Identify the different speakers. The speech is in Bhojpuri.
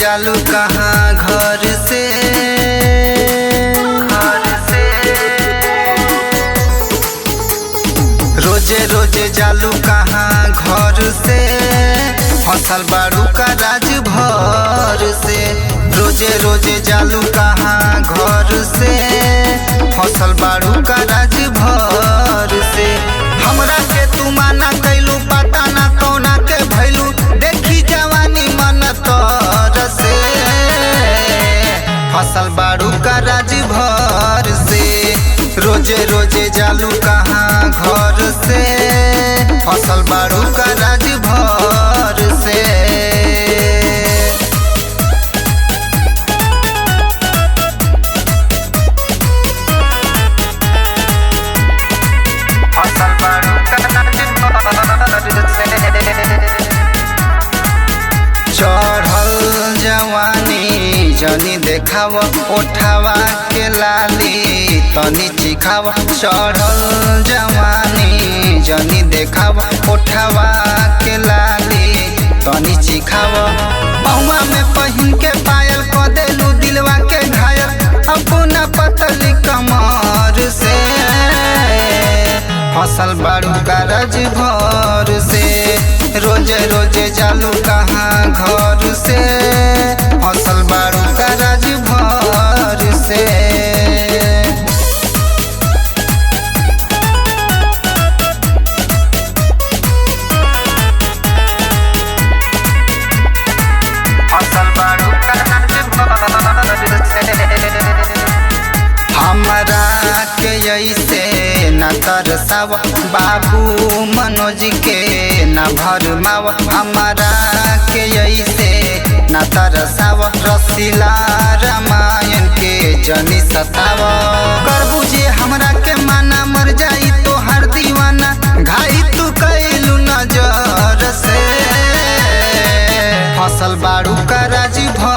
Speaker 1: जालू कहाँ घर से रोजे रोजे जालू कहाँ घर से फसल बारू का राज भर से रोजे रोजे जालू कहाँ घर से फसल बारू का राज भर से हमरा के तू माना कैलू पता ना कौना के भैलू देखी जवानी मन तर से फसल बारू का राज भर से रोजे रोजे जालू कहाँ घर से फसल बारू का राज भर से चढ़ल जवानी जनी देखाव उठावा के लाली तनी चिखाव चढ़ल जवानी जनी देखाव उठावा के लाली तनी चिखाव पौवा में पहिन के पायल क देलू दिलवा के घायल अपना पतली कमर से फसल बारू का राज भर से रोजे रोजे जालू कहाँ घर से फसल बारू का राज भर से फसल बारू का राज भर से हमरा के ऐसे न तरसाव बाबू मनोज के न भरमाव हमारा के ऐसे न तरसाव रसीला रामायण के जनी सताव करबू जे हमरा के माना मर जाई तो हर दीवाना घाई तू कैलू नजर से फसल बारू का राज भर